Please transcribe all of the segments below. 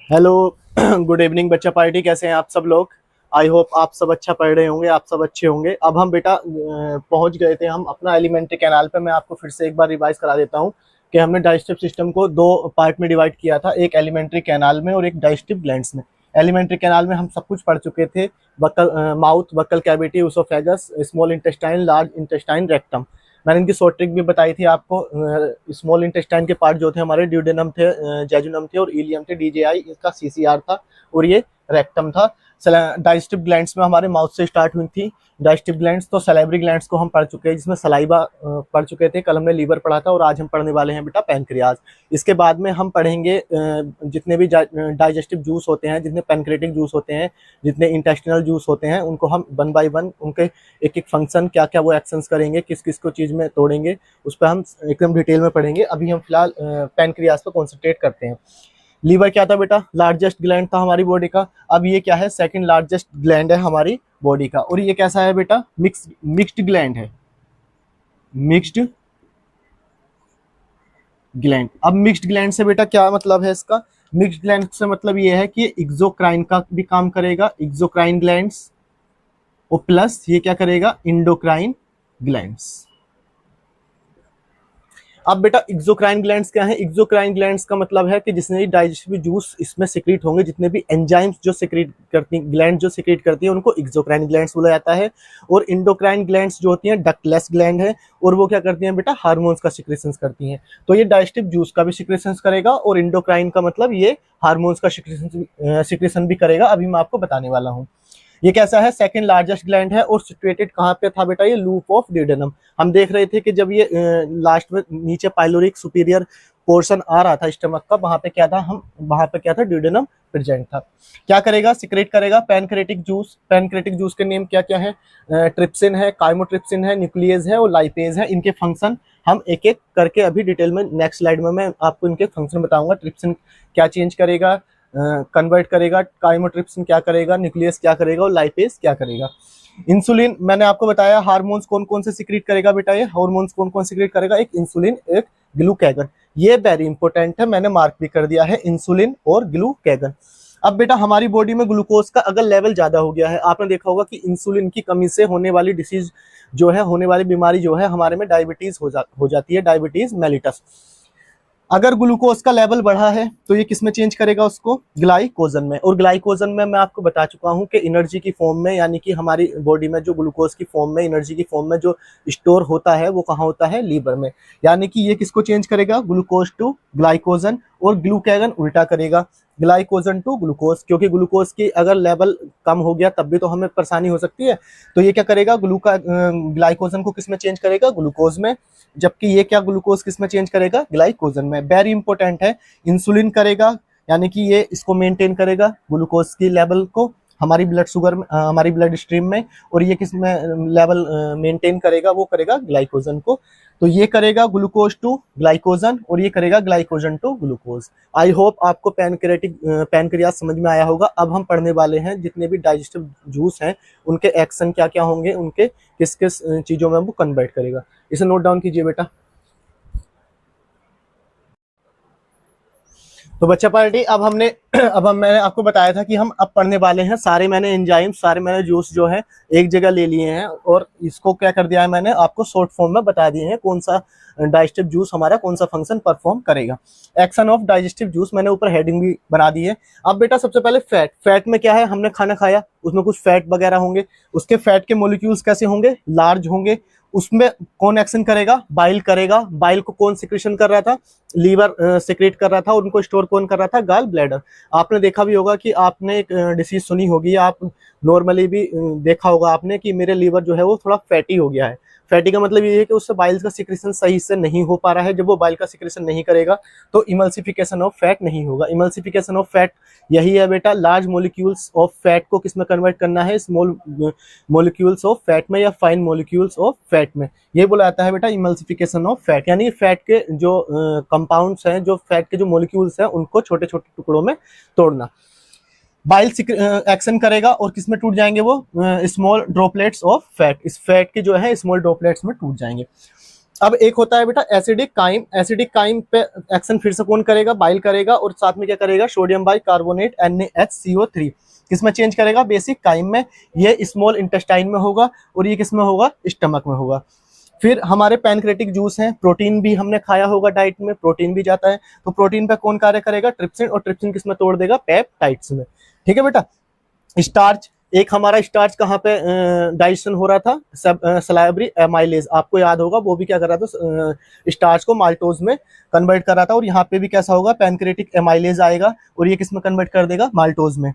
Hello. Good evening बच्चा party, कैसे हैं आप सब लोग। आई होप आप सब अच्छा पढ़ रहे होंगे, आप सब अच्छे होंगे। अब हम बेटा पहुंच गए थे हम अपना एलिमेंट्री कैनाल पे। मैं आपको फिर से एक बार रिवाइज करा देता हूं कि हमने डाइजेस्टिव सिस्टम को दो पार्ट में डिवाइड किया था, एक एलिमेंट्री कैनाल में और एक डाइजेस्टिव ग्लैंड्स में। एलिमेंट्री कैनाल में हम सब कुछ पढ़ चुके थे, buccal mouth, buccal cavity, oesophagus, small intestine, large intestine, rectum. मैंने इनकी शॉर्ट ट्रिक भी बताई थी आपको। स्मॉल इंटेस्टाइन के पार्ट जो थे हमारे ड्यूडेनम थे, जेजुनम थे और इलियम थे। डीजेआई इसका सीसीआर था और ये रेक्टम था। डाइजेस्टिव ग्लैंड्स में हमारे माउथ से स्टार्ट हुई थी डाइजेस्टिव ग्लैंड्स। तो सलाइवरी ग्लैंड्स को हम पढ़ चुके हैं, जिसमें सलाइवा पढ़ चुके थे, कल हमने लीवर पढ़ा था और आज हम पढ़ने वाले हैं बेटा पैनक्रियाज। इसके बाद में हम पढ़ेंगे जितने भी डाइजेस्टिव जूस होते हैं, जितने पैनक्रेटिक जूस होते हैं, जितने इंटेस्टिनल जूस होते हैं, उनको हम वन बाय वन उनके एक एक फंक्शन क्या क्या वो एक्शंस करेंगे, किस किस को चीज में तोड़ेंगे, उस पर हम एकदम डिटेल में पढ़ेंगे। अभी हम फिलहाल पैनक्रियाज पर कॉन्सेंट्रेट करते हैं। लीवर क्या था बेटा? लार्जेस्ट ग्लैंड था हमारी बॉडी का। अब ये क्या है? सेकंड लार्जेस्ट ग्लैंड है हमारी बॉडी का। और ये कैसा है बेटा? मिक्स्ड ग्लैंड है, मिक्स्ड ग्लैंड। अब मिक्स्ड ग्लैंड से बेटा क्या मतलब है इसका? मिक्स्ड ग्लैंड से मतलब ये है कि एक्सोक्राइन का भी काम करेगा, एक्सोक्राइन ग्लैंड्स, और प्लस ये क्या करेगा? Endocrine glands. अब बेटा एक्सोक्राइन ग्लैंड्स क्या है? एक्सोक्राइन ग्लैंड्स का मतलब है कि जितने भी डाइजेस्टिव जूस इसमें सिक्रीट होंगे, जितने भी एंजाइम्स जो सिक्रीट करती हैं, ग्लैंड जो सिक्रीट करती है, उनको एक्सोक्राइन ग्लैंड्स बोला जाता है। और इंडोक्राइन ग्लैंड्स जो होती हैं डक्टलेस ग्लैंड है, और वो क्या करती हैं बेटा? हार्मोन्स का सिक्रेशंस करती हैं। तो ये डाइजेस्टिव जूस का भी सिक्रेशंस करेगा, और इंडोक्राइन का मतलब ये हार्मोन्स का सिक्रेशन भी करेगा। अभी मैं आपको बताने वाला हूँ। ये कैसा है? सेकंड लार्जेस्ट ग्लैंड है। और सिचुएटेड कहाँ पे था बेटा? ये लूप ऑफ ड्यूडेनम। हम देख रहे थे कि जब ये लास्ट में नीचे पाइलोरिक सुपीरियर पोर्शन आ रहा था स्टमक का, वहां पे क्या था? हम वहां पे क्या था? ड्यूडेनम प्रेजेंट था। क्या करेगा? सिक्रेट करेगा पैनक्रेटिक जूस। पैनक्रेटिक जूस के नेम क्या क्या है? ट्रिप्सिन है, काइमोट्रिप्सिन है, न्यूक्लियस है और लाइपेज है। इनके फंक्शन हम एक एक करके अभी डिटेल में नेक्स्ट स्लाइड में मैं आपको इनके फंक्शन बताऊंगा। ट्रिप्सिन क्या चेंज करेगा, कन्वर्ट करेगा, काइमोट्रिप्सिन क्या करेगा, न्यूक्लियस क्या करेगा और लाइपेज क्या करेगा। इंसुलिन मैंने आपको बताया। हार्मोन्स कौन कौन से सिक्रीट करेगा बेटा? ये हार्मोन्स कौन कौन सिक्रीट करेगा? एक इंसुलिन, एक ग्लूकैगन। ये वेरी इंपॉर्टेंट है, मैंने मार्क भी कर दिया है, इंसुलिन और ग्लूकैगन। अब बेटा हमारी बॉडी में ग्लूकोज का अगर लेवल ज्यादा हो गया है, आपने देखा होगा कि इंसुलिन की कमी से होने वाली डिसीज जो है, होने वाली बीमारी जो है हमारे में डायबिटीज हो जाती है, डायबिटीज मेलिटस। अगर ग्लूकोज का लेवल बढ़ा है तो ये किस में चेंज करेगा? उसको ग्लाइकोजन में। और ग्लाइकोजन में मैं आपको बता चुका हूं कि एनर्जी की फॉर्म में, यानी कि हमारी बॉडी में जो ग्लूकोज की फॉर्म में, एनर्जी की फॉर्म में जो स्टोर होता है वो कहाँ होता है? लीवर में। यानी कि ये किसको चेंज करेगा? Glucose to glycogen. और ग्लूकैगन उल्टा करेगा, ग्लाइकोजन टू ग्लूकोज। क्योंकि ग्लूकोज की अगर लेवल कम हो गया तब भी तो हमें परेशानी हो सकती है। तो ये क्या करेगा? ग्लाइकोजन को किस में चेंज करेगा? ग्लूकोज में। जबकि ये क्या? ग्लूकोज किस में चेंज करेगा? ग्लाइकोजन में। वेरी इंपॉर्टेंट है। इंसुलिन करेगा, यानी कि ये इसको मेंटेन करेगा ग्लूकोज की लेवल को हमारी ब्लड शुगर में, हमारी ब्लड स्ट्रीम में। और ये किस में लेवल मेंटेन करेगा? वो करेगा ग्लाइकोजन को। तो ये करेगा ग्लूकोज टू ग्लाइकोजन और ये करेगा glycogen to glucose. I hope आपको पैनक्रियाज समझ में आया होगा। अब हम पढ़ने वाले हैं जितने भी डाइजेस्टिव जूस हैं, उनके एक्शन क्या क्या होंगे, उनके किस किस चीजों में वो कन्वर्ट करेगा। इसे नोट डाउन कीजिए बेटा। तो बच्चा पार्टी, अब मैंने आपको बताया था कि हम अब पढ़ने वाले हैं। सारे मैंने एंजाइम, सारे मैंने जूस जो है एक जगह ले लिए हैं, और इसको क्या कर दिया है मैंने आपको शॉर्ट फॉर्म में बता दिए हैं कौन सा डाइजेस्टिव जूस हमारा कौन सा फंक्शन परफॉर्म करेगा। एक्शन ऑफ डाइजेस्टिव जूस मैंने ऊपर हेडिंग भी बना दी है। अब बेटा सबसे पहले फैट। फैट में क्या है? हमने खाना खाया, उसमें कुछ फैट वगैरह होंगे, उसके फैट के मोलिक्यूल्स कैसे होंगे? लार्ज होंगे। उसमें कौन एक्शन करेगा? बाइल करेगा। बाइल को कौन सिक्रेशन कर रहा था? लीवर सिक्रेट कर रहा था। और उनको स्टोर कौन कर रहा था? Gall bladder. आपने देखा भी होगा कि आपने एक डिसीज सुनी होगी, आप नॉर्मली भी देखा होगा आपने कि मेरे लीवर जो है वो थोड़ा फैटी हो गया है। फैटी का मतलब ये है कि उससे बाइल का सिक्रेशन सही से नहीं हो पा रहा है। जब वो बाइल का सिक्रेशन नहीं करेगा तो इमल्सिफिकेशन ऑफ फैट नहीं होगा। इमल्सिफिकेशन ऑफ फैट यही है बेटा, लार्ज मोलिक्यूल्स ऑफ फैट को किसमें कन्वर्ट करना है? स्मॉल मोलिक्यूल्स ऑफ फैट में या फाइन मोलिक्यूल्स ऑफ फैट में। ये बोला जाता है बेटा इमल्सिफिकेशन ऑफ फैट, यानी फैट के जो कंपाउंड्स हैं, जो फैट के जो मोलिक्यूल्स हैं, उनको छोटे छोटे टुकड़ों में तोड़ना। बाइल एक्शन करेगा और किसमें टूट जाएंगे? वो स्मॉल ड्रॉपलेट्स ऑफ फैट। इस फैट के जो है स्मॉल ड्रॉपलेट्स में टूट जाएंगे। अब एक होता है बेटा एसिडिक काइम। एसिडिक काइम पे एक्शन फिर से कौन करेगा, बाइल करेगा, और साथ में क्या करेगा, सोडियम बाइकार्बोनेट NaHCO3 किसमें चेंज करेगा, बेसिक काइम में। ये स्मॉल इंटेस्टाइन में होगा और ये किसमें होगा, स्टमक में होगा। फिर हमारे पैनक्रेटिक जूस हैं, प्रोटीन भी हमने खाया होगा, डाइट में प्रोटीन भी जाता है, तो प्रोटीन पे कौन कार्य करेगा, ट्रिप्सिन, और ट्रिप्सिन किसमें तोड़ देगा, पेप्टाइड्स में। ठीक है बेटा। स्टार्च, एक हमारा स्टार्च कहाँ पे डाइजेशन हो रहा था, सब सलाइवरी एमाइलेज, आपको याद होगा, वो भी क्या कर रहा था, स्टार्च को माल्टोज में कन्वर्ट कर रहा था। और यहाँ पे भी कैसा होगा, पैनक्रेटिक एमाइलेज आएगा और ये किसमें कन्वर्ट कर देगा, माल्टोज में।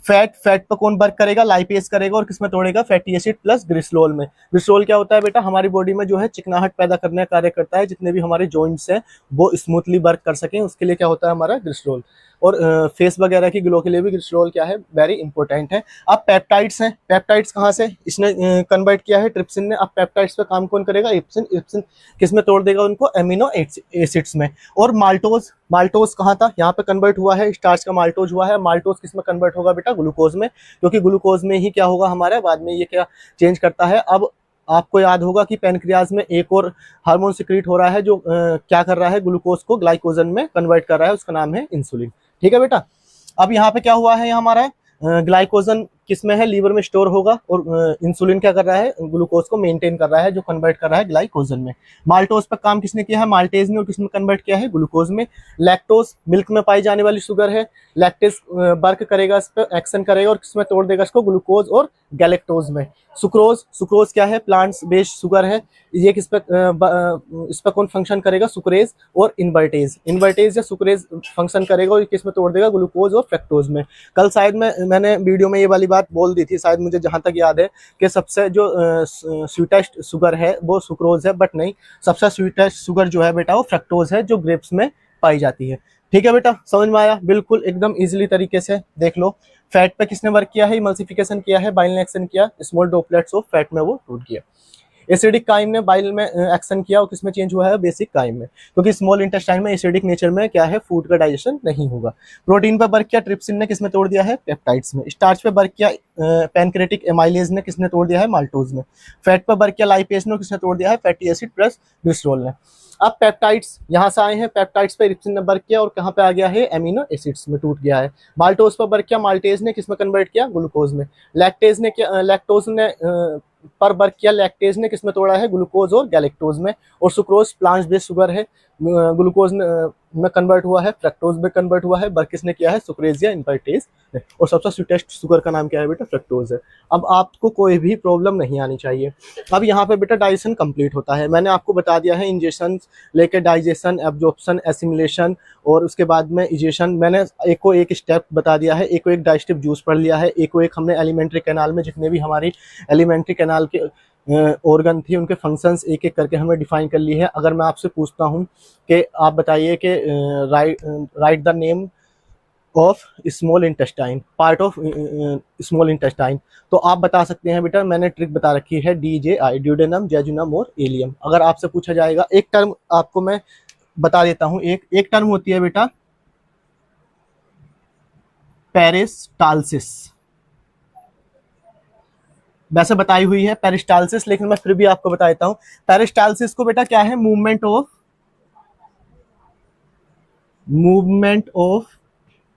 फैट, फैट पर कौन वर्क करेगा, लाइपेज करेगा और किसमें तोड़ेगा, फैटी एसिड प्लस ग्लिसरॉल में। ग्लिसरॉल क्या होता है बेटा, हमारी बॉडी में जो है चिकनाहट पैदा करने का कार्य करता है, जितने भी हमारे जॉइंट्स हैं वो स्मूथली वर्क कर सकें, उसके लिए क्या होता है हमारा ग्लिसरॉल। और फेस वगैरह की ग्लो के लिए भी ग्लिसरॉल क्या है, वेरी इंपॉर्टेंट है। अब पेप्टाइड्स हैं, पेप्टाइड्स कहाँ से इसने कन्वर्ट किया है, ट्रिप्सिन ने। अब पेप्टाइड्स पे काम कौन करेगा, इप्सिन। इप्सिन किसमें तोड़ देगा उनको, अमीनो एसिड्स में। और माल्टोज, माल्टोज कहाँ था, यहाँ पे कन्वर्ट हुआ है, स्टार्च का माल्टोज हुआ है। माल्टोज किसमें कन्वर्ट होगा बेटा, ग्लूकोज में, क्योंकि ग्लूकोज में ही क्या होगा हमारा, बाद में ये क्या चेंज करता है। अब आपको याद होगा कि पैनक्रियाज में एक और हार्मोन सिक्रीट हो रहा है जो क्या कर रहा है, ग्लूकोज को ग्लाइकोजन में कन्वर्ट कर रहा है, उसका नाम है इंसुलिन। ठीक है बेटा। अब यहाँ पे क्या हुआ है, हमारा ग्लाइकोजन किसमें है, लीवर में स्टोर होगा, और इंसुलिन क्या कर रहा है, ग्लूकोज को मेंटेन कर रहा है, जो कन्वर्ट कर रहा है ग्लाइकोजन में। माल्टोज पर काम किसने किया है, माल्टेज ने, और किसमें कन्वर्ट किया है, ग्लूकोज में। लैक्टोज मिल्क में पाई जाने वाली शुगर है, लैक्टेज वर्क करेगा, इस पर एक्शन करेगा और किसमें तोड़ देगा इसको, ग्लूकोज और गैलेक्टोज में। सुक्रोज, सुक्रोज क्या है, प्लांट्स बेस्ड शुगर है, ये किस पे इस पर कौन फंक्शन करेगा, सुक्रेज और इन्वर्टेज। इन्वर्टेज या सुक्रेज फंक्शन करेगा और किस में तोड़ देगा, ग्लूकोज और फ्रक्टोज में। कल शायद मैंने वीडियो में ये वाली बात बोल दी थी, शायद मुझे जहां तक याद है, कि सबसे जो स्वीटेस्ट शुगर है वो सुक्रोज है, बट नहीं, सबसे स्वीटेस्ट शुगर जो है बेटा वो फ्रक्टोज है, जो ग्रेप्स में पाई जाती है। ठीक है बेटा, समझ में आया, बिल्कुल एकदम इजीली तरीके से देख लो। फैट पे किसने वर्क किया है, इमल्सिफिकेशन किया है, बाइल ने एक्शन किया, स्मॉल ड्रॉपलेट्स ऑफ फैट में वो टूट गया। एसिडिक काइम ने बाइल में एक्शन किया और किसमें चेंज हुआ है, बेसिक काइम में, क्योंकि स्मॉल इंटेस्टाइन में एसिडिक नेचर में क्या है, फूड का डाइजेशन नहीं होगा। प्रोटीन पर वर्क किया, ट्रिप्सिन ने किसमें तोड़ दिया है, पेप्टाइड्स में। स्टार्च पे वर्क किया, पैनक्रेटिक एमाइलेज ने किसने तोड़ दिया है, माल्टोज में। फैट पर वर्क किया, लाइपेज ने किसने तोड़ दिया है, फैटी एसिड प्लस ग्लिसरॉल ने। अब पेप्टाइड्स यहाँ से आए हैं, पेप्टाइड्स पे इप्सिन ने वर्क किया और कहाँ पे आ गया है, एमिनो एसिड्स में टूट गया है। माल्टोज पर वर्क किया, माल्टेज ने किसमें कन्वर्ट किया, ग्लूकोज में। लैक्टेज ने क्या, लैक्टोज ने पर वर्क किया, लैक्टेज ने किसमें तोड़ा है, ग्लूकोज और गैलेक्टोज में। और सुक्रोज प्लांट बेस्ड शुगर है, ग्लूकोज में कन्वर्ट हुआ है, फ्रक्टोज में कन्वर्ट हुआ है, वर्क किसने किया है, सुक्रेज या इन्वर्टेज। और सबसे स्वीटेस्ट शुगर का नाम क्या है बेटा, फ्रक्टोज है। अब आपको कोई भी प्रॉब्लम नहीं आनी चाहिए। अब यहाँ पे बेटा डाइजेशन कंप्लीट होता है, मैंने आपको बता दिया है इंजेक्शन लेके डाइजेशन, एब्जॉर्प्शन, एसिमिलेशन और उसके बाद में इजेशन। मैंने एक को एक स्टेप बता दिया है, एक को एक डाइजेस्टिव जूस पढ़ लिया है, एक को एक हमने एलिमेंट्री कैनाल में जितने भी हमारी एलिमेंट्री कैनाल के ऑर्गन थी उनके फंक्शंस एक एक करके हमें डिफाइन कर लिए है। अगर मैं आपसे पूछता हूँ कि आप बताइए कि right the name of small intestine, part of small intestine, तो आप बता सकते हैं बेटा, मैंने ट्रिक बता रखी है, DJI, ड्यूडेनम, जेजुनम और एलियम। अगर आपसे पूछा जाएगा, एक टर्म आपको मैं बता देता हूँ, एक टर्म होती है बेटा पेरिस्टाल्सिस, वैसे बताई हुई है पेरिस्टाल्सिस, लेकिन मैं फिर भी आपको बता देता हूं। पेरिस्टाल्सिस को बेटा क्या है, मूवमेंट ऑफ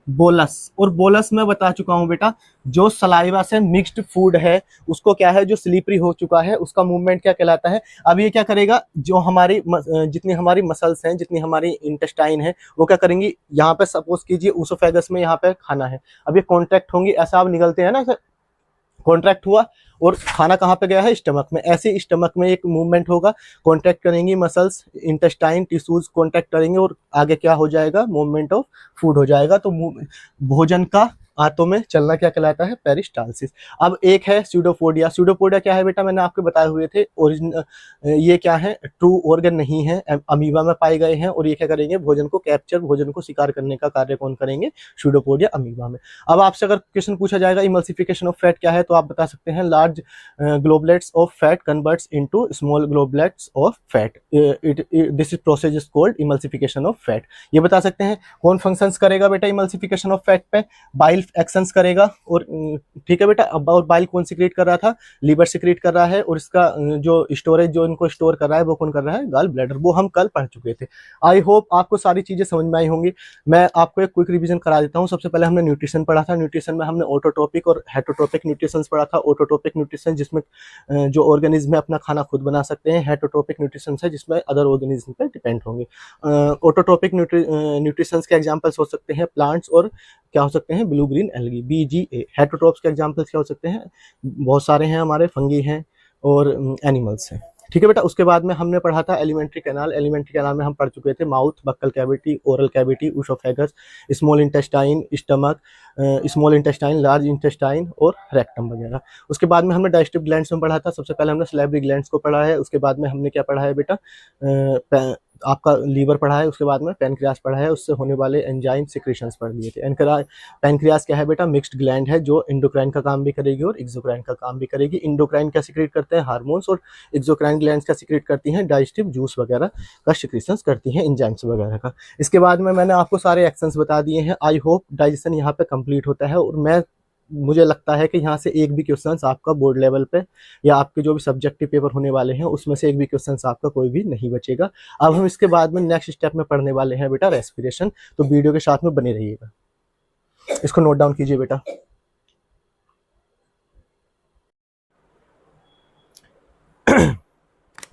बोलस। और बोलस में बता चुका हूं बेटा, जो सलाइवा से मिक्स्ड फूड है उसको क्या है, जो स्लीपरी हो चुका है उसका मूवमेंट क्या कहलाता है। अब ये क्या करेगा, जो हमारी जितनी हमारी मसल्स हैं, जितनी हमारी इंटेस्टाइन है, वो क्या करेंगी, यहाँ पे सपोज कीजिए ऊसोफेगस में यहाँ पे खाना है, अब ये कॉन्ट्रैक्ट होंगी, ऐसा अब निकलते हैं ना, कॉन्ट्रैक्ट हुआ और खाना कहाँ पे गया है, स्टमक में। ऐसे स्टमक में एक मूवमेंट होगा, कॉन्ट्रैक्ट करेंगी मसल्स, इंटेस्टाइन टिश्यूज कॉन्ट्रैक्ट करेंगे और आगे क्या हो जाएगा, मूवमेंट ऑफ फूड हो जाएगा। तो भोजन का आंतों में चलना क्या कहलाता है, पेरिस्टाल्सिस। अब एक है स्यूडोपोडिया। स्यूडोपोडिया क्या है बेटा, मैंने आपको बताए हुए थे, ओरिजिनल ये क्या है, ट्रू ऑर्गन नहीं है, अमीबा में पाए गए हैं, और ये क्या करेंगे, भोजन को कैप्चर, भोजन को शिकार करने का कार्य कौन करेंगे, स्यूडोपोडिया अमीबा में। अब आपसे अगर क्वेश्चन पूछा जाएगा इमल्सिफिकेशन ऑफ फैट क्या है, तो आप बता सकते हैं, large globules of fat converts into small globules of fat, this is process is called emulsification of fat. ये बता सकते हैं। कौन फंक्शंस करेगा बेटा इमल्सिफिकेशन ऑफ फैट पे, बाइल एक्शंस करेगा। और ठीक है बेटा, अब और बाइल कौन सिक्रेट कर रहा था, लीवर सिक्रेट कर रहा है, और इसका जो स्टोरेज जो इनको स्टोर कर रहा है वो कौन कर रहा है, गॉल ब्लैडर। वो हम कल पढ़ चुके थे। आई होप आपको सारी चीजें समझ में आई होंगी। मैं आपको एक क्विक रिवीजन करा देता हूँ। सबसे पहले हमने न्यूट्रिशन पढ़ा था। न्यूट्रिशन में हमने ऑटोट्रोपिक और हेटरोट्रोपिक न्यूट्रिशन पढ़ा था। ऑटोट्रोपिक न्यूट्रिशन जिसमें जो ऑर्गेनिज्म है अपना खाना खुद बना सकते हैं। हेटरोट्रोपिक न्यूट्रिशन है जिसमें अदर ऑर्गेनिज्म पे डिपेंड होंगे। ऑटोट्रोपिक न्यूट्रिशंस के एग्जांपल्स हो सकते हैं प्लांट्स, और क्या हो सकते हैं, ब्लू ग्रीन एल्गी, BGA। हेटरोट्रोप्स के एग्जांपल्स क्या हो सकते हैं, बहुत सारे हैं हमारे, फंगी हैं और एनिमल्स हैं। ठीक है बेटा, उसके बाद में हमने पढ़ा था एलिमेंट्री कैनाल। एलिमेंट्री कैनाल में हम पढ़ चुके थे mouth, buccal cavity, oral cavity, oesophagus, small intestine, stomach, small intestine, large intestine और रेक्टम वगैरह। उसके बाद में हमने डाइजेस्टिव ग्लैंड्स में पढ़ा था। सबसे पहले हमने सलेवरी ग्लैंड्स को पढ़ा है। उसके बाद में हमने क्या पढ़ा है बेटा, आपका लीवर पढ़ा है। उसके बाद में पैनक्रियास पढ़ा है, उससे होने वाले एंजाइम सिक्रीशंस पढ़ लिए थे। पैनक्रियास क्या है बेटा, मिक्स्ड ग्लैंड है जो इंडोक्राइन का काम भी करेगी और एक्सोक्राइन का काम भी करेगी। इंडोक्राइन क्या सिक्रेट करते हैं, हार्मोन्स, और एक्सोक्राइन ग्लैंड्स का सिक्रेट करती हैं डाइजेस्टिव जूस वगैरह का सिक्रीशंस करती हैं, एंजाइम्स वगैरह का। इसके बाद में मैंने आपको सारे एक्शंस बता दिए हैं। आई होप डाइजेशन यहाँ पे कंप्लीट होता है, और मुझे लगता है कि यहाँ से एक भी क्वेश्चन आपका बोर्ड लेवल पे या आपके जो भी सब्जेक्टिव पेपर होने वाले हैं उसमें से एक भी क्वेश्चन आपका कोई भी नहीं बचेगा। अब हम इसके बाद में नेक्स्ट स्टेप में पढ़ने वाले हैं बेटा रेस्पिरेशन। तो वीडियो के साथ में बने रहिएगा। इसको नोट डाउन कीजिए बेटा।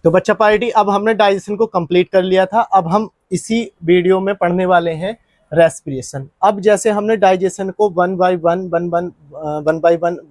तो बच्चा पार्टी, अब हमने डाइजेशन को कंप्लीट कर लिया था। अब हम इसी वीडियो में पढ़ने वाले हैं रेस्पिरेशन। अब जैसे हमने डाइजेशन को one by one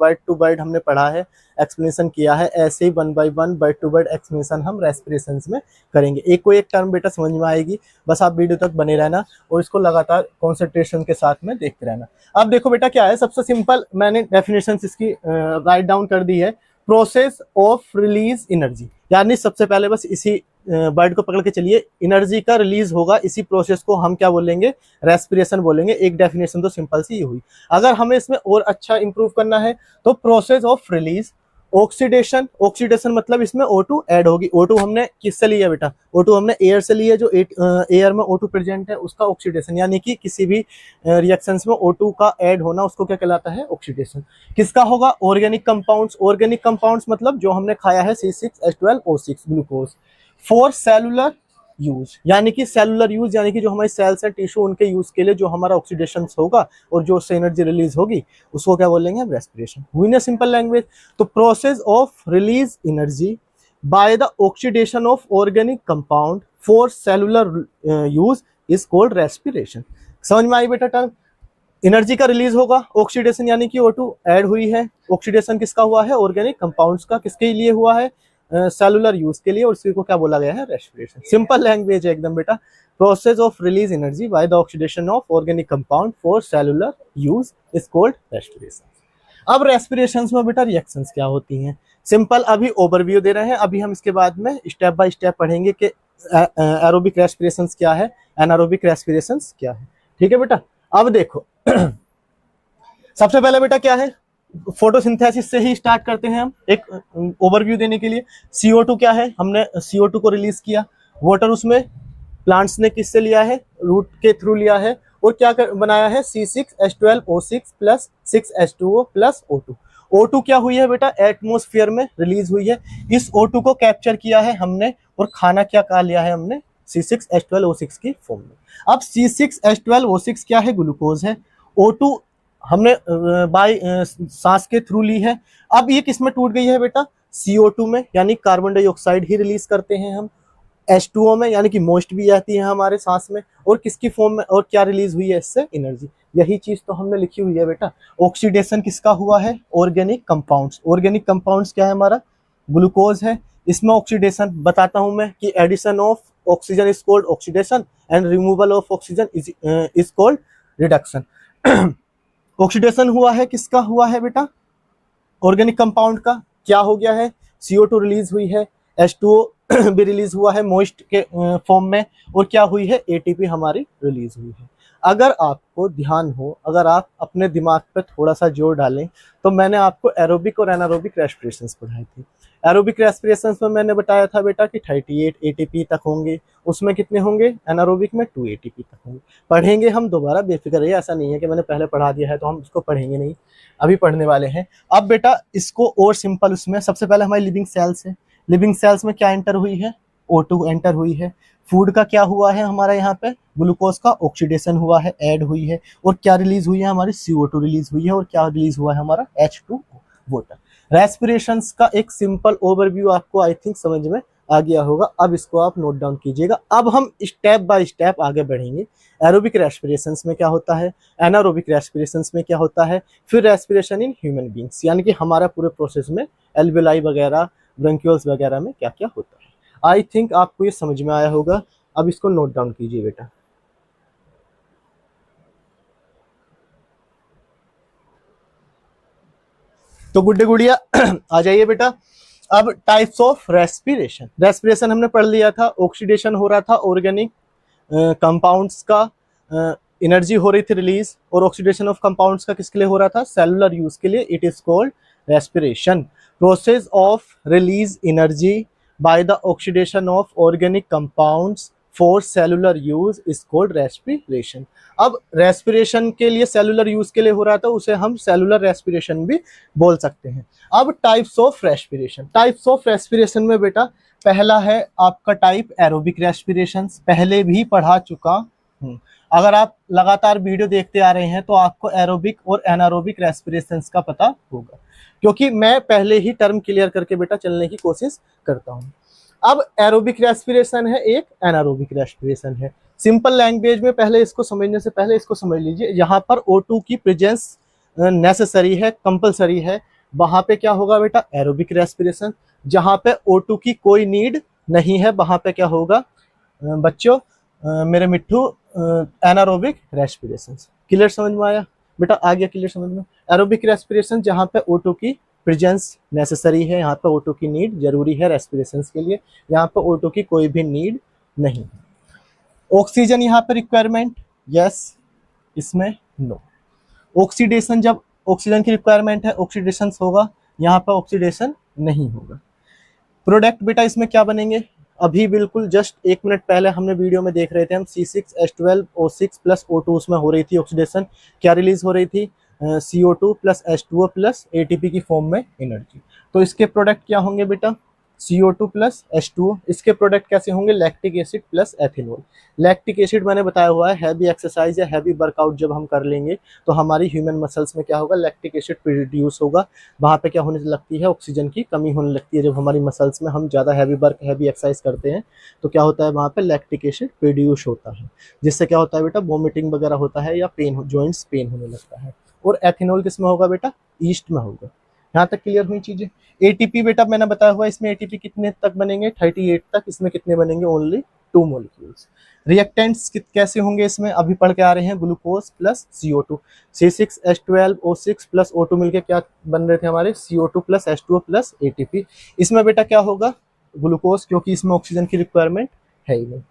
word to word हमने पढ़ा है, एक्सप्लेनेशन किया है, ऐसे ही one by one word to word explanation हम रेस्पिरेशन में करेंगे। एक को एक टर्म बेटा समझ में आएगी, बस आप वीडियो तक बने रहना और इसको लगातार कॉन्सेंट्रेशन के साथ में देखते रहना। अब देखो बेटा क्या है, सबसे सिंपल मैंने डेफिनेशन इसकी राइट डाउन कर दी है। प्रोसेस ऑफ रिलीज एनर्जी, यानी सबसे पहले बस इसी वर्ड को पकड़ के चलिए, एनर्जी का रिलीज होगा, इसी प्रोसेस को हम क्या बोलेंगे, रेस्पिरेशन बोलेंगे। एक डेफिनेशन तो सिंपल सी हुई। अगर हमें इसमें और अच्छा इंप्रूव करना है तो process of release oxidation. Oxidation मतलब इसमें O2 ऐड होगी। O2 हमने किससे लिया बेटा, O2 हमने एयर से लिया, जो एयर में O2 प्रेजेंट है उसका ऑक्सीडेशन, यानी कि किसी भी रिएक्शंस में O2 का ऐड होना उसको क्या कहलाता है, ऑक्सीडेशन। किसका होगा, ऑर्गेनिक कंपाउंड्स। ऑर्गेनिक कंपाउंड्स मतलब जो हमने खाया है C6H12O6 glucose. For cellular use, यानी कि सेलुलर यूज यानी कि जो हमारे सेल्स हैं, टिश्यू, उनके यूज के लिए जो हमारा ऑक्सीडेशन होगा और जो उससे एनर्जी रिलीज होगी उसको क्या बोलेंगे हम, रेस्पिरेशन। हुई ना सिंपल लैंग्वेज। तो process of release energy by the oxidation of organic compound for cellular use is called respiration. समझ में आई बेटा टर्म। एनर्जी का रिलीज होगा, ऑक्सीडेशन यानी कि O2 ऐड हुई है। ऑक्सीडेशन किसका हुआ है, ऑर्गेनिक कंपाउंड्स का। किसके लिए हुआ है, सेलुलर यूज के लिए, और इसी को क्या बोला गया है, रेस्पिरेशन। सिंपल लैंग्वेज है एकदम बेटा। Process of release energy by the oxidation of organic compound for cellular use is called respiration. अब रेस्पिरेशन में बेटा रिएक्शंस क्या होती हैं, सिंपल अभी ओवरव्यू दे रहे हैं। अभी हम इसके बाद में स्टेप बाय स्टेप पढ़ेंगे कि एरोबिक रेस्पिरेशन क्या है, एनारोबिक रेस्पिरेशन क्या है। ठीक है बेटा। अब देखो सबसे पहले बेटा क्या है, फोटोसिंथेसिस से ही स्टार्ट करते हैं हम एक ओवरव्यू देने के लिए। CO2 क्या है, हमने CO2 को रिलीज किया। वाटर उसमें प्लांट्स ने किससे लिया है, रूट के थ्रू लिया है, और क्या बनाया है, C6H12O6 plus 6H2O plus O2। O2 क्या हुई है बेटा, एटमोस्फियर में रिलीज हुई है। इस O2 को कैप्चर किया है हमने, और खाना क्या खा लिया है हमने, C6H12O6 की फॉर्म में। अब C6H12O6 क्या है, ग्लूकोज है। O2 हमने बाय सांस के थ्रू ली है। अब ये किस में टूट गई है बेटा, CO2 में, यानी कार्बन डाइऑक्साइड ही रिलीज करते हैं हम। H2O में, यानी कि मोस्ट भी आती है हमारे सांस में, और किसकी फॉर्म में, और क्या रिलीज हुई है इससे, एनर्जी। यही चीज तो हमने लिखी हुई है बेटा। ऑक्सीडेशन किसका हुआ है, ऑर्गेनिक कंपाउंड्स। ऑर्गेनिक कंपाउंड्स क्या है हमारा, ग्लूकोज है। इसमें ऑक्सीडेशन बताता हूं मैं कि addition of oxygen is called oxidation and removal of oxygen is called reduction. Oxidation हुआ है, किसका हुआ है बेटा, ऑर्गेनिक कंपाउंड का। क्या हो गया है, CO2 रिलीज हुई है, H2O भी रिलीज हुआ है मोइस्ट के फॉर्म में, और क्या हुई है, ATP हमारी रिलीज हुई है। अगर आपको ध्यान हो, अगर आप अपने दिमाग पे थोड़ा सा जोर डालें, तो मैंने आपको एरोबिक और एनारोबिक रेस्पिरेशंस पढ़ाई थी। एरोबिक रेस्पिरेशंस में मैंने बताया था बेटा कि 38 एटीपी तक होंगे, उसमें कितने होंगे, एनारोबिक में 2 एटीपी तक होंगे। पढ़ेंगे हम दोबारा, बेफिक्र रहिए, ऐसा नहीं है कि मैंने पहले पढ़ा दिया है तो हम इसको पढ़ेंगे नहीं, अभी पढ़ने वाले हैं। अब बेटा इसको और सिंपल, उसमें सबसे पहले हमारी लिविंग सेल्स है। लिविंग सेल्स में क्या एंटर हुई है, O2 एंटर हुई है। फूड का क्या हुआ है हमारा, यहाँ पे ग्लूकोज का ऑक्सीडेशन हुआ है, ऐड हुई है, और क्या रिलीज हुई है, हमारी CO2 रिलीज हुई है, और क्या रिलीज हुआ है हमारा H2O वाटर। रेस्पिरेशंस का एक सिंपल ओवरव्यू आपको आई थिंक समझ में आ गया होगा। अब इसको आप नोट डाउन कीजिएगा। अब हम स्टेप बाय स्टेप आगे बढ़ेंगे। एरोबिक रेस्पिरेशंस में क्या होता है, एनारोबिक रेस्पिरेशंस में क्या होता है, फिर रेस्पिरेशन इन ह्यूमन बींग्स, यानी कि हमारा पूरे प्रोसेस में एल्वेलाई वगैरह, ब्रोंक्यूल्स वगैरह में क्या क्या होता है। आई थिंक आपको ये समझ में आया होगा। अब इसको नोट डाउन कीजिए बेटा। तो गुड्डे गुड़िया आ जाइए बेटा। अब टाइप्स ऑफ रेस्पिरेशन, रेस्पिरेशन हमने पढ़ लिया था। ऑक्सीडेशन हो रहा था ऑर्गेनिक कंपाउंड्स का, एनर्जी हो रही थी रिलीज, और ऑक्सीडेशन ऑफ कंपाउंड्स का किसके लिए हो रहा था, सेलुलर यूज के लिए। It is called respiration. Process of release energy by the oxidation of organic compounds for cellular use is called respiration. अब रेस्पिरेशन के लिए, सेलुलर यूज के लिए हो रहा था, उसे हम सेलुलर रेस्पिरेशन भी बोल सकते हैं। अब types of respiration, types of respiration में बेटा पहला है आपका टाइप एरोबिक रेस्पिरेशन, पहले भी पढ़ा चुका हूं। अगर आप लगातार वीडियो देखते आ रहे हैं तो आपको एरोबिक और एनारोबिक रेस्पिरेशन का पता होगा, क्योंकि मैं पहले ही टर्म क्लियर करके बेटा चलने की कोशिश करता हूं। अब एरोबिक रेस्पिरेशन है, एक एनारोबिक रेस्पिरेशन है। सिंपल लैंग्वेज में पहले इसको समझने से पहले इसको समझ लीजिए। यहाँ पर O2 की प्रेजेंस नेसेसरी है, कंपलसरी है, वहां पे क्या होगा बेटा, एरोबिक रेस्पिरेशन। जहां पे O2 की कोई नीड नहीं है, वहां पे क्या होगा बच्चों, मेरे मिट्ठू, एनारोबिक रेस्पिरेशन। क्लियर समझ में आया बेटा, आ गया क्लियर समझ में। एरोबिक रेस्पिरेशन जहां पे O2 की प्रेजेंस नेसेसरी है, यहाँ पे O2 की नीड जरूरी है रेस्पिरेशन के लिए, यहाँ पे O2 की कोई भी नीड नहीं। ऑक्सीजन यहाँ पे रिक्वायरमेंट, यस, इसमें नो। ऑक्सीडेशन, जब ऑक्सीजन की रिक्वायरमेंट है, ऑक्सीडेशन होगा, यहाँ पे ऑक्सीडेशन नहीं होगा। प्रोडक्ट बेटा इसमें क्या बनेंगे, अभी बिल्कुल जस्ट 1 मिनट पहले हमने वीडियो में देख रहे थे हम, C6H12O6 प्लस O2 उसमें हो रही थी ऑक्सीडेशन। क्या रिलीज हो रही थी, CO2 plus H2O plus ATP की फॉर्म में एनर्जी। तो इसके प्रोडक्ट क्या होंगे बेटा, CO2 प्लस H2O। इसके प्रोडक्ट कैसे होंगे, lactic acid plus ethanol. Lactic acid मैंने बताया हुआ है, हैवी एक्सरसाइज या हैवी वर्कआउट जब हम कर लेंगे तो हमारी ह्यूमन मसल्स में क्या होगा, लैक्टिक एसिड प्रोड्यूस होगा। वहाँ पे क्या होने लगती है, ऑक्सीजन की कमी होने लगती है। जब हमारी मसल्स में हम ज़्यादा हैवी वर्क, हैवी एक्सरसाइज करते हैं तो क्या होता है, वहाँ पे लैक्टिक एसिड प्रोड्यूस होता है, जिससे क्या होता है बेटा, वॉमिटिंग वगैरह होता है या पेन, जॉइंट्स पेन होने लगता है। और एथेनॉल किस में होगा बेटा, ईस्ट में होगा। यहाँ तक क्लियर हुई चीजें। एटीपी बेटा मैंने बताया हुआ, इसमें एटीपी कितने तक बनेंगे, 38 तक। इसमें कितने बनेंगे, ओनली 2 मॉलिक्यूल्स। रिएक्टेंट्स कैसे होंगे, इसमें अभी पढ़ के आ रहे हैं, glucose plus CO2। C6H12O6 plus O2 मिलके क्या बन रहे थे हमारे, CO2 plus H2O plus ATP। इसमें बेटा क्या होगा, ग्लूकोज, क्योंकि इसमें ऑक्सीजन की रिक्वायरमेंट है ही नहीं।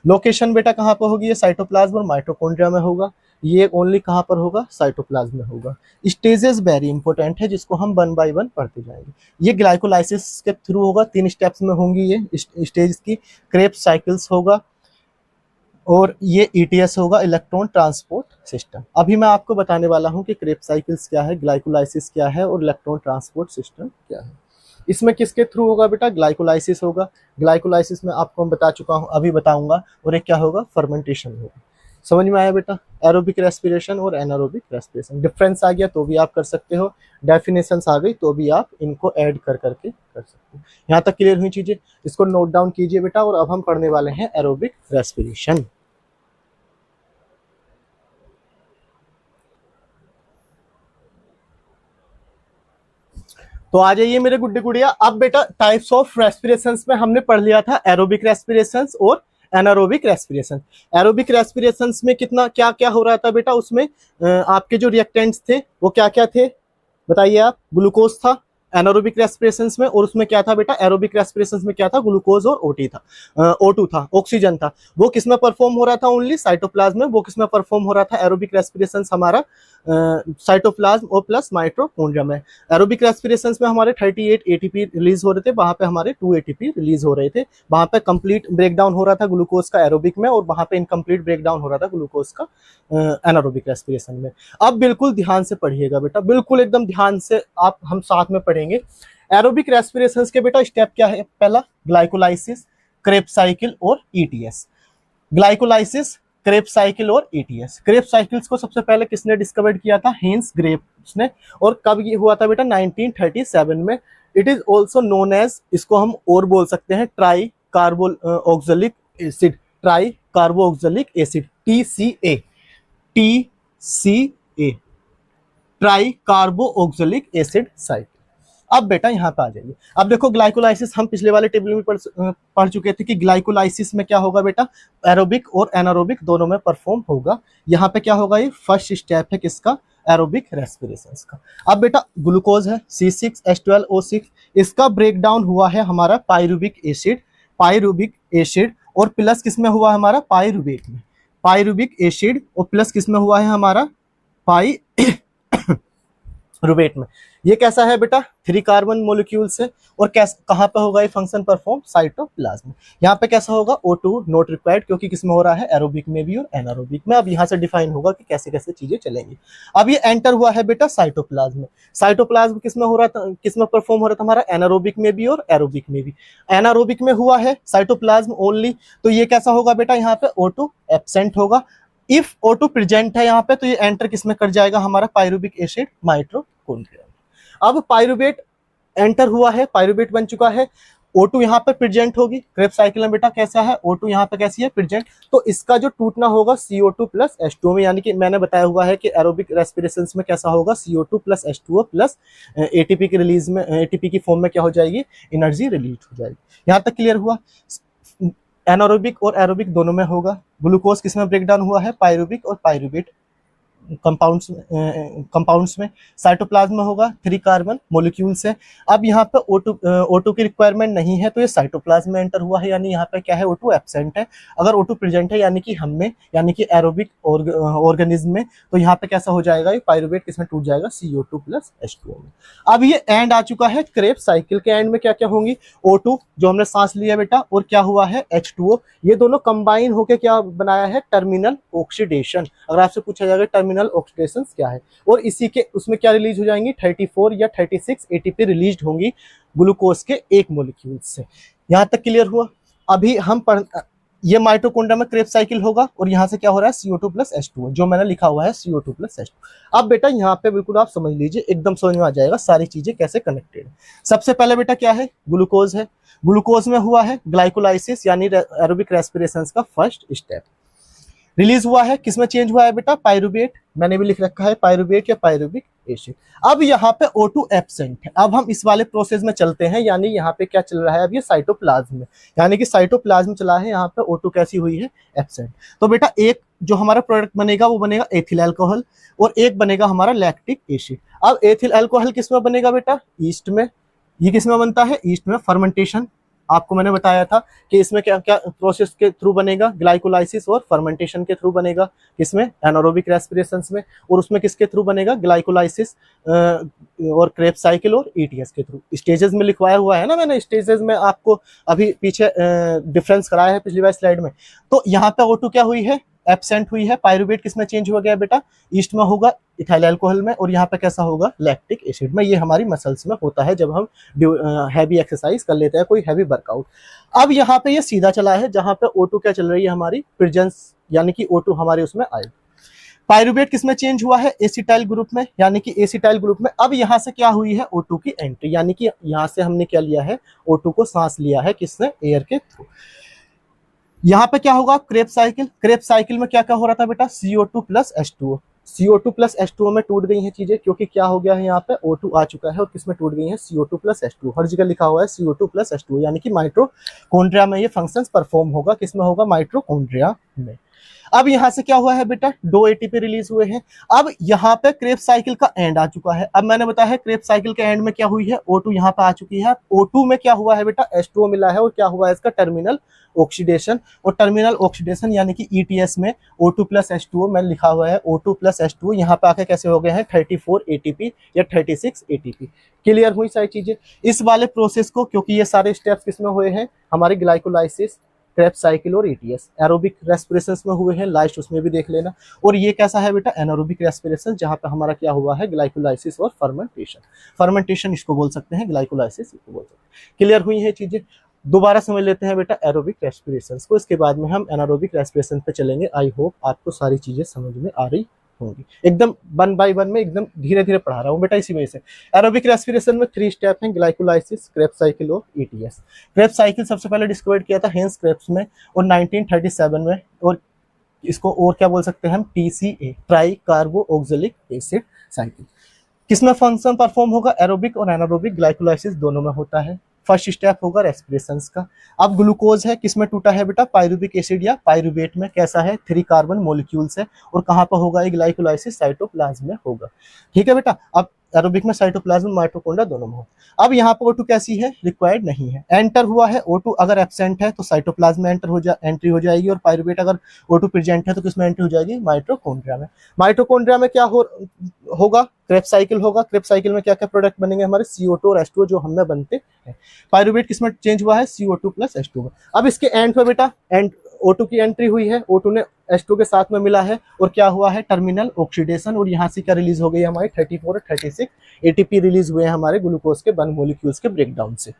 लोकेशन बेटा कहाँ पर होगी, ये साइटोप्लाज्म और माइटोकॉन्ड्रिया में होगा। ये ओनली कहाँ पर होगा, साइटोप्लाज्म में होगा। स्टेजेस वेरी इंपॉर्टेंट है, जिसको हम 1 बाय 1 पढ़ते जाएंगे। ये ग्लाइकोलाइसिस के थ्रू होगा, 3 स्टेप्स में होंगी ये स्टेज की। क्रेब्स साइकिल्स होगा, और ये ETS होगा, इलेक्ट्रॉन ट्रांसपोर्ट सिस्टम। अभी मैं आपको बताने वाला हूँ कि क्रेब्स साइकिल्स क्या है, ग्लाइकोलाइसिस क्या है, और इलेक्ट्रॉन ट्रांसपोर्ट सिस्टम क्या है। इसमें किसके थ्रू होगा बेटा, ग्लाइकोलाइसिस होगा। ग्लाइकोलाइसिस में आपको मैं बता चुका हूँ, अभी बताऊंगा। और एक क्या होगा, फर्मेंटेशन होगा। समझ में आया बेटा, एरोबिक रेस्पिरेशन और एनारोबिक रेस्पिरेशन। डिफरेंस आ गया तो भी आप कर सकते हो, डेफिनेशंस आ गई तो भी आप इनको ऐड कर करके कर सकते हो। यहाँ तक क्लियर हुई चीजें, इसको नोट डाउन कीजिए बेटा। और अब हम पढ़ने वाले हैं एरोबिक रेस्पिरेशन। तो आ जाइए मेरे गुड्डे गुड़िया। अब बेटा टाइप्स ऑफ रेस्पिरेशंस में हमने पढ़ लिया था एरोबिक रेस्पिरेशंस और एनारोबिक रेस्पिरेशन। एरोबिक रेस्पिरेशंस में कितना क्या क्या हो रहा था बेटा, उसमें आपके जो रिएक्टेंट्स थे वो क्या क्या थे बताइए आप। ग्लूकोज था, एनारोबिक रेस्पिरेशन में, और उसमें क्या था बेटा, एरोबिक रेस्पिरेशन में क्या था, ग्लूकोज और ओटी था, O2 था, ऑक्सीजन था। वो किसमें परफॉर्म हो रहा था, ओनली साइटोप्लाज्म में। वो किसमें परफॉर्म हो रहा था, एरोबिक रेस्पिरेशन हमारा साइटोप्लाज्म और प्लस माइटोकॉन्ड्रिया में। एरोबिक रेस्पिरेशन में हमारे 38 एटीपी रिलीज हो रहे थे, वहां पे हमारे 2 एटीपी रिलीज हो रहे थे। वहां पे कंप्लीट ब्रेकडाउन हो रहा था ग्लूकोज का एरोबिक में, और वहां पे इनकम्प्लीट ब्रेकडाउन हो रहा था ग्लूकोज का एनारोबिक रेस्पिरेशन में। अब बिल्कुल ध्यान से पढ़िएगा बेटा, बिल्कुल एकदम ध्यान से आप हम साथ में पढ़ेंगे। एरोबिक रेस्पिरेशन के बेटा स्टेप क्या है, पहला ग्लाइकोलाइसिस, क्रेब्स साइकिल और ईटीएस। ग्लाइकोलाइसिस, क्रेब्स साइकिल और ईटीएस। क्रेब्स साइकिल्स को सबसे पहले किसने डिस्कवर किया था, हेंस ग्रेव्स ने, और कब ये हुआ था बेटा, 1937 में। It is also known as, इसको हम और बोल सकते हैं, tri carbo oxalic acid, tri carbo oxalic acid, TCA, TCA, tri carbo oxalic acid cycle. अब बेटा यहाँ पे आ जाइए। अब देखो ग्लाइकोलाइसिस हम पिछले वाले टेबल में पढ़ चुके थे कि ग्लाइकोलाइसिस में क्या होगा बेटा, एरोबिक और एनारोबिक दोनों में परफॉर्म होगा। यहाँ पे क्या होगा, ये फर्स्ट स्टेप है किसका, एरोबिक रेस्पिरेशन का। अब बेटा ग्लूकोज है C6H12O6, इसका ब्रेकडाउन हुआ है हमारा पायरुबिक एसिड, पायरुबिक एसिड, और प्लस किसमें हुआ हमारा, पायरुवेट में। पायरुबिक एसिड और प्लस किसमें हुआ है हमारा, पाई रुबेट में। ये कैसा है बेटा, 3 कार्बन मोलिक्यूल से, और कहां पे होगा ये फंक्शन परफॉर्म, साइटोप्लाज्म। यहाँ पे कैसा होगा, O2 नॉट रिक्वायर्ड, क्योंकि किसमें हो रहा है, एरोबिक में भी और एनारोबिक में। अब यहाँ से डिफाइन होगा कि कैसे कैसे चीजें चलेंगी। अब ये एंटर हुआ है बेटा साइटोप्लाज्म में। साइटोप्लाज्म किसमें हो रहा था, किसमें परफॉर्म हो रहा था हमारा, एनारोबिक में भी और एरोबिक में भी। एनारोबिक में हुआ है साइटोप्लाज्म ओनली, तो ये कैसा होगा बेटा, यहाँ पे O2 एब्सेंट होगा। इफ O2 प्रेजेंट है यहाँ पे, तो ये एंटर किसमें कर जाएगा हमारा, पायरुबिक एसिड माइटोकॉन्ड्रिया। अब पायरुवेट एंटर हुआ है, पायरुवेट बन चुका है, O2 यहाँ पे प्रेजेंट होगी। क्रेब्स साइकिल में बेटा कैसा है, O2 यहाँ पे कैसी है, प्रेजेंट। तो इसका जो टूटना होगा CO2 प्लस H2O में, यानी कि मैंने बताया हुआ है कि एरोबिक रेस्पिरेशन में कैसा होगा, CO2 plus H2O plus ATP की रिलीज में, ATP की फॉर्म में क्या हो जाएगी, एनर्जी रिलीज हो जाएगी। यहाँ तक क्लियर हुआ। एनारोबिक और एरोबिक दोनों में होगा। ग्लूकोज किसमें ब्रेकडाउन हुआ है, पायरुबिक और पायरुवेट कंपाउंड्स में। साइटोप्लाज्म में होगा 3 कार्बन मोलिक्यूल्स है। अब यहाँ पे O2 की रिक्वायरमेंट नहीं है, तो ये साइटोप्लाज्म में एंटर हुआ है, यानी यहाँ पे क्या है, O2 एब्सेंट है। अगर O2 प्रेजेंट है, यानी कि हम में, यानी कि एरोबिक ऑर्गेनिज्म में, तो यहाँ पे कैसा हो जाएगा, ये पायरुवेट किसमें टूट जाएगा, CO2 प्लस H2O में। अब ये एंड आ चुका है क्रेब्स साइकिल के एंड में। क्या क्या होंगी, O2 जो हमने सांस लिया बेटा, और क्या हुआ है, H2O, ये दोनों कंबाइन होकर क्या बनाया है, टर्मिनल ऑक्सीडेशन। अगर आपसे पूछा जाएगा टर्मिनल ऑक्सीडेशन क्या है, और इसी के उसमें क्या रिलीज हो जाएंगी, 34 या 36 ATP रिलीज होंगी ग्लूकोज के एक मोलिक्यूल से। यहां तक क्लियर हुआ। अभी हम ये माइटोकॉन्ड्रिया में क्रेब्स साइकिल होगा, और यहाँ से क्या हो रहा है, CO2 प्लस H2O, जो मैंने लिखा हुआ है CO2 प्लस H2O। अब बेटा यहाँ पे बिल्कुल आप समझ लीजिए, एकदम समझ में आ जाएगा सारी चीजें कैसे कनेक्टेड है। सबसे पहले बेटा क्या है, ग्लूकोज है। ग्लूकोज में हुआ है ग्लाइकोलाइसिस, यानी एरोबिक रेस्पिरेशन का फर्स्ट स्टेप। रिलीज हुआ है, किसमें चेंज हुआ है बेटा, पायरुवेट, मैंने भी लिख रखा है पायरुवेट या पायरुबिक एसिड। अब यहाँ पे O2 एब्सेंट है। अब हम इस वाले प्रोसेस में चलते हैं, यानी यहाँ पे क्या चल रहा है, अब ये साइटोप्लाज्म में, यानी कि साइटोप्लाज्म चला है, यहाँ पे O2 कैसी हुई है, एब्सेंट। तो बेटा एक जो हमारा प्रोडक्ट बनेगा वो बनेगा एथिल अल्कोहल, और एक बनेगा हमारा लैक्टिक एसिड। अब एथिल अल्कोहल किसमें बनेगा बेटा, ईस्ट में। ये किसमें बनता है, ईस्ट में। फर्मेंटेशन आपको मैंने बताया था कि इसमें क्या क्या प्रोसेस के थ्रू बनेगा, ग्लाइकोलाइसिस और फर्मेंटेशन के थ्रू बनेगा, किसमें, एनारोबिक रेस्पिरेशन में। और उसमें किसके थ्रू बनेगा, ग्लाइकोलाइसिस और क्रेब्स साइकिल और ETS के थ्रू। स्टेजेस में लिखवाया हुआ है ना मैंने, स्टेजेस में आपको अभी पीछे डिफरेंस कराया है पिछली बार स्लाइड में। तो यहाँ पे O2 क्या हुई है, एब्सेंट हुई है। पायरुवेट किसमें चेंज हो गया बेटा, ईस्ट में होगा, इथाइल अल्कोहल में, और यहाँ पे कैसा होगा, लैक्टिक एसिड में। ये हमारी मसल्स में होता है जब हम हैवी एक्सरसाइज कर लेते हैं, कोई हैवी वर्कआउट। अब यहाँ पे ये सीधा चला है, जहाँ पे O2 क्या चल रही है हमारी, प्रेजेंस, यानी कि O2 हमारे उसमें आए। पायरुवेट किसमें चेंज हुआ है, एसिटाइल ग्रुप में, यानी कि एसिटाइल ग्रुप में। अब यहाँ से क्या हुई है, O2 की एंट्री, यानी कि यहाँ से हमने क्या लिया है, O2 को सांस लिया है, किसने, एयर के थ्रू। यहाँ पे क्या होगा, क्रेब्स साइकिल। क्रेब्स साइकिल में क्या क्या हो रहा था बेटा, CO2 plus H2O। CO2 plus H2O में टूट गई हैं चीजें, क्योंकि क्या हो गया है, यहाँ पे O2 आ चुका है, और किसमें टूट गई है, CO2 प्लस H2O। हर जगह लिखा हुआ है CO2 प्लस H2O, यानी कि माइटोकॉन्ड्रिया में ये फंक्शंस परफॉर्म होगा, किसमें होगा, माइटोकॉन्ड्रिया में। अब यहाँ से क्या हुआ है बेटा, 2 एटीपी रिलीज हुए हैं। अब यहाँ पे क्रेब्स साइकिल का एंड आ चुका है। अब मैंने बताया है क्रेब्स साइकिल के एंड में क्या हुई है, O2 यहाँ पे आ चुकी है। O2 में क्या हुआ है बेटा, H2O मिला है और क्या हुआ है इसका टर्मिनल ऑक्सीडेशन। और टर्मिनल ऑक्सीडेशन यानी कि ETS में O2 प्लस H2O में लिखा हुआ है, O2 प्लस H2O यहाँ पे आके कैसे हो गए हैं 34 ATP या 36 ATP। क्लियर हुई सारी चीजें। इस वाले प्रोसेस को, क्योंकि ये सारे स्टेप्स किसमें हुए हैं, हमारे ग्लाइकोलाइसिस, क्रेब्स साइकिल और ETS एरोबिक रेस्पिरेशन में हुए हैं, लास्ट उसमें भी देख लेना। और ये कैसा है बेटा, एनारोबिक रेस्पिरेशन, जहां पे हमारा क्या हुआ है ग्लाइकोलाइसिस और फर्मेंटेशन। फर्मेंटेशन इसको बोल सकते हैं, ग्लाइकोलाइसिस इसको बोल सकते हैं। क्लियर हुई है चीजें। दोबारा समझ लेते हैं बेटा एरोबिक रेस्पिरेशन को, इसके बाद में हम एनारोबिक रेस्पिरेशन पे चलेंगे। आई होप आपको सारी चीजें समझ में आ रही होंगी। एकदम 1 बाय 1 में एकदम धीरे धीरे पढ़ा रहा हूँ बेटा, इसी वजह से। एरोबिक रेस्पिरेशन में 3 स्टेप हैं, ग्लाइकोलाइसिस, क्रेब्स साइकिल और ETS। क्रेब्स साइकिल सबसे पहले डिस्कवर किया था हेंस क्रेब्स में और 1937 में, और इसको और क्या बोल सकते हैं हम, TCA, tri carbo oxalic acid cycle. किसमें फंक्शन परफॉर्म होगा, एरोबिक और एनारोबिक ग्लाइकोलाइसिस दोनों में होता है। फर्स्ट स्टेप होगा रेस्पिरेशन का। अब ग्लूकोज है, किसमें टूटा है बेटा, पायरुविक एसिड या पायरुवेट में। कैसा है, 3 कार्बन मॉलिक्यूल्स है। और कहां पर होगा ये ग्लाइकोलाइसिस, साइटोप्लाज्म में होगा। ठीक है बेटा। अब एरोबिक में साइटोप्लाज्म, माइटोकॉन्ड्रिया दोनों में हो। अब यहाँ पर O2 कैसी है, रिक्वायर्ड नहीं है। एंटर हुआ है O2, अगर एब्सेंट है तो साइटोप्लाज्म में एंट्री हो जाएगी। और पायरुवेट अगर O2 प्रेजेंट है तो किसमें एंट्री हो जाएगी, माइटोकॉन्ड्रिया में। माइटोकॉन्ड्रिया में क्या होगा, क्रेब्स साइकिल होगा। क्रेब्स साइकिल में क्या क्या प्रोडक्ट बनेंगे हमारे, CO2 और H2O जो हमें बनते हैं। पायरुवेट किसमें चेंज हुआ है, CO2 प्लस H2 में। अब इसके एंड पे बेटा O2 की एंट्री हुई है, O2 ने H2 के साथ में मिला है और क्या हुआ है टर्मिनल ऑक्सीडेशन। और यहाँ से क्या रिलीज हो गई है हमारी 34 और 36 ATP रिलीज हुए हैं हमारे ग्लूकोज के 1 मॉलिक्यूल्स के ब्रेकडाउन से।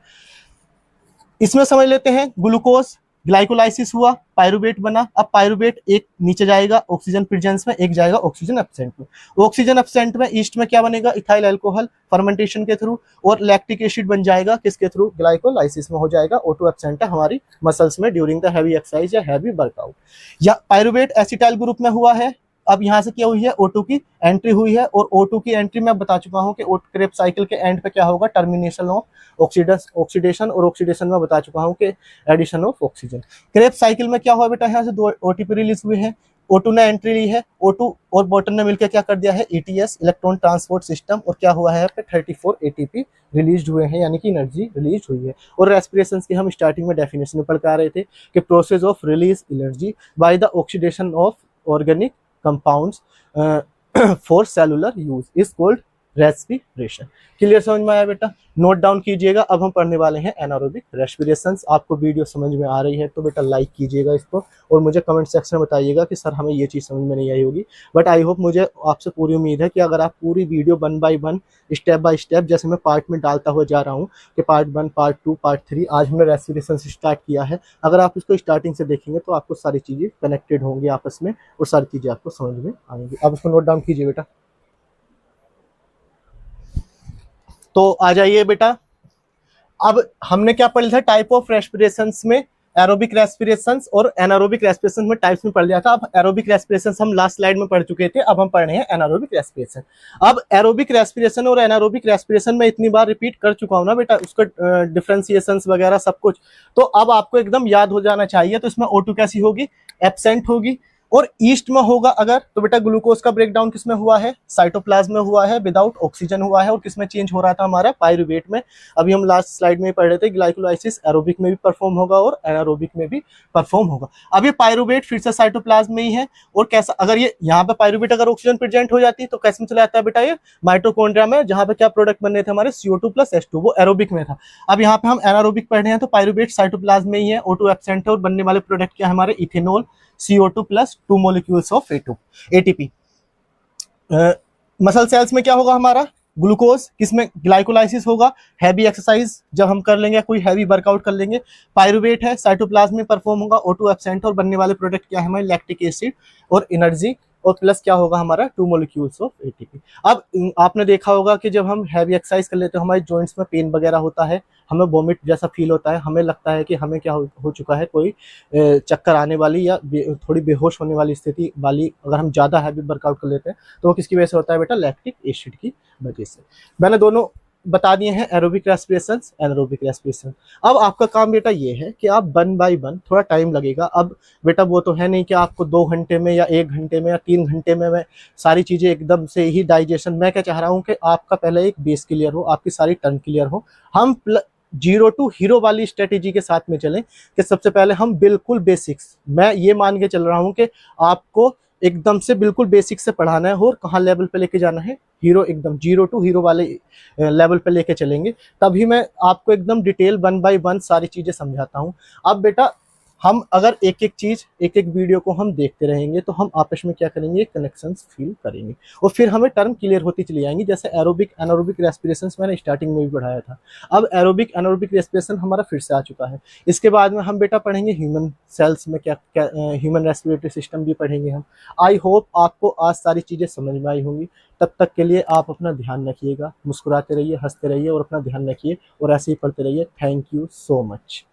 इसमें समझ लेते हैं, ग्लूकोज ग्लाइकोलाइसिस हुआ, पायरुवेट बना। अब पायरुवेट एक नीचे जाएगा ऑक्सीजन प्रेजेंस में, एक जाएगा ऑक्सीजन एब्सेंट में। ऑक्सीजन एब्सेंट में ईस्ट में क्या बनेगा, इथाइल अल्कोहल फर्मेंटेशन के थ्रू, और लैक्टिक एसिड बन जाएगा किसके थ्रू, ग्लाइकोलाइसिस में हो जाएगा। O2 एब्सेंट है हमारी मसल्स में ड्यूरिंग द हैवी एक्सरसाइज या हैवी वर्कआउट। या पायरुवेट एसिटाइल ग्रुप में हुआ है। अब यहाँ से क्या हुई है, O2 की एंट्री हुई है। और O2 की एंट्री में बता चुका हूँ कि क्रेब्स साइकिल के एंड पे क्या होगा, टर्मिनेशन ऑफ ऑक्सीडेशन। और ऑक्सीडेशन में बता चुका हूँ कि addition of oxygen. Krebs cycle में क्या हुआ बेटा, यहाँ से 2 OTP रिलीज हुए हैं। O2 ने एंट्री ली है, O2 और बॉटन ने मिलकर क्या कर दिया है, ETS, इलेक्ट्रॉन ट्रांसपोर्ट सिस्टम। और क्या हुआ है 34 ATP रिलीज हुए हैं, यानी कि एनर्जी रिलीज हुई है। और रेस्पिरेशन की हम स्टार्टिंग में डेफिनेशन में पढ़ के आ रहे थे कि process of release energy by the oxidation of organic compounds for cellular use is called respiration. Clear समझ में आया बेटा, नोट डाउन कीजिएगा। अब हम पढ़ने वाले हैं एनारोबिक रेस्पिरेशन। आपको वीडियो समझ में आ रही है तो बेटा लाइक कीजिएगा इसको, और मुझे कमेंट सेक्शन में बताइएगा कि सर हमें ये चीज़ समझ में नहीं आई होगी। बट आई होप, मुझे आपसे पूरी उम्मीद है कि अगर आप पूरी video 1 by 1 step by step, जैसे मैं पार्ट में डालता हुआ जा रहा हूँ कि पार्ट 1, पार्ट 2, पार्ट 3, आज हमने रेस्पिरेशन से स्टार्ट किया है। अगर आप इसको स्टार्टिंग से देखेंगे तो आपको सारी चीज़ें कनेक्टेड होंगी आपस में और सारी चीज़ें आपको समझ में आएंगी। अब इसको नोट डाउन कीजिए बेटा। तो आ जाइए बेटा, अब हमने क्या पढ़ लिया था, टाइप ऑफ रेस्पिरेशंस में एरोबिक रेस्पिरेशंस और एनारोबिक रेस्पिरेशन में टाइप्स में पढ़ लिया था। अब एरोबिक रेस्पिरेशन हम लास्ट स्लाइड में पढ़ चुके थे, अब हम पढ़ रहे हैं एनारोबिक रेस्पिरेशन। अब एरोबिक रेस्पिरेशन और एनारोबिक रेस्पिरेशन में इतनी बार रिपीट कर चुका हूं ना बेटा, उसका डिफरेंशिएशंस वगैरह सब कुछ, तो अब आपको एकदम याद हो जाना चाहिए। तो इसमें O2 कैसी होगी, एब्सेंट होगी। और ईस्ट में होगा अगर, तो बेटा ग्लूकोज का ब्रेकडाउन किसमें हुआ है, साइटोप्लाज्म में हुआ है, विदाउट ऑक्सीजन हुआ है। और किसमें चेंज हो रहा था हमारा, पायरुवेट में। अभी हम लास्ट स्लाइड में पढ़ रहे थे ग्लाइकोलाइसिस एरोबिक में भी परफॉर्म होगा और एनारोबिक में भी परफॉर्म होगा। अब ये पायरुवेट फिर से साइटोप्लाज्म में ही है। और कैसा, अगर ये यहाँ पे पायरुवेट अगर ऑक्सीजन प्रेजेंट हो जाती तो कैसे में चला जाता है बेटा, ये माइटोकॉन्ड्रिया में, जहां पे क्या प्रोडक्ट बन रहे थे हमारे, CO2 प्लस H2, वो एरोबिक में था। अब यहाँ पे हम एनारोबिक पढ़ रहे हैं तो पायरुवेट साइटोप्लाज्म में ही है, O2 एब्सेंट है। और बनने वाले प्रोडक्ट क्या है हमारे, ethanol, CO2 plus 2 molecules of ATP। Muscle cells में क्या होगा हमारा, ग्लूकोज, किसमें ग्लाइकोलाइसिस होगा, हैवी एक्सरसाइज जब हम कर लेंगे, कोई हैवी वर्कआउट कर लेंगे। पायरुवेट है, साइटोप्लाज्म में परफॉर्म होगा, O2 एब्सेंट। और बनने वाले प्रोडक्ट क्या है हमारे, लैक्टिक एसिड और एनर्जी, और प्लस क्या होगा हमारा 2 मोलिक्यूल्स ऑफ ATP। अब आपने देखा होगा कि जब हम हैवी एक्सरसाइज कर लेते हैं हमारे जॉइंट्स में पेन वगैरह होता है, हमें वॉमिट जैसा फील होता है, हमें लगता है कि हमें क्या हो चुका है, कोई चक्कर आने वाली या थोड़ी बेहोश होने वाली स्थिति वाली, अगर हम ज़्यादा हैवी वर्कआउट कर लेते हैं तो वो किसकी वजह से होता है बेटा, लैक्टिक एसिड की वजह से। मैंने दोनों बता दिए हैं एरोबिक रेस्पिरेशन, एनारोबिक रेस्पिरेशन। अब आपका काम बेटा ये है कि आप 1 बाय 1, थोड़ा टाइम लगेगा। अब बेटा वो तो है नहीं कि आपको 2 घंटे में या 1 घंटे में या 3 घंटे में मैं सारी चीजें एकदम से ही डाइजेशन। मैं क्या चाह रहा हूँ कि आपका पहले एक बेस क्लियर हो, आपकी सारी टर्म क्लियर हो। हम जीरो टू हीरो वाली स्ट्रेटेजी के साथ में चलें कि सबसे पहले हम बिल्कुल बेसिक्स, मैं ये मान के चल रहा हूँ कि आपको एकदम से बिल्कुल बेसिक से पढ़ाना है और कहाँ लेवल पे लेके जाना है, हीरो, एकदम जीरो टू हीरो वाले लेवल पे लेके चलेंगे। तभी मैं आपको एकदम डिटेल 1 बाय 1 सारी चीजें समझाता हूँ। अब बेटा हम अगर एक एक चीज, एक एक वीडियो को हम देखते रहेंगे तो हम आपस में क्या करेंगे, कनेक्शंस फील करेंगे और फिर हमें टर्म क्लियर होती चली जाएंगी। जैसे एरोबिक एनारोबिक रेस्पिरेशन मैंने स्टार्टिंग में भी पढ़ाया था। अब एरोबिक एनारोबिक रेस्पिरेशन हमारा फिर से आ चुका है। इसके बाद में हम बेटा पढ़ेंगे ह्यूमन सेल्स में क्या क्या, ह्यूमन रेस्पिरेटरी सिस्टम भी पढ़ेंगे हम। आई होप आपको आज सारी चीजें समझ में आई होंगी। तब तक के लिए आप अपना ध्यान रखिएगा, मुस्कुराते रहिए, हंसते रहिए और अपना ध्यान रखिए और ऐसे ही पढ़ते रहिए। Thank you so much.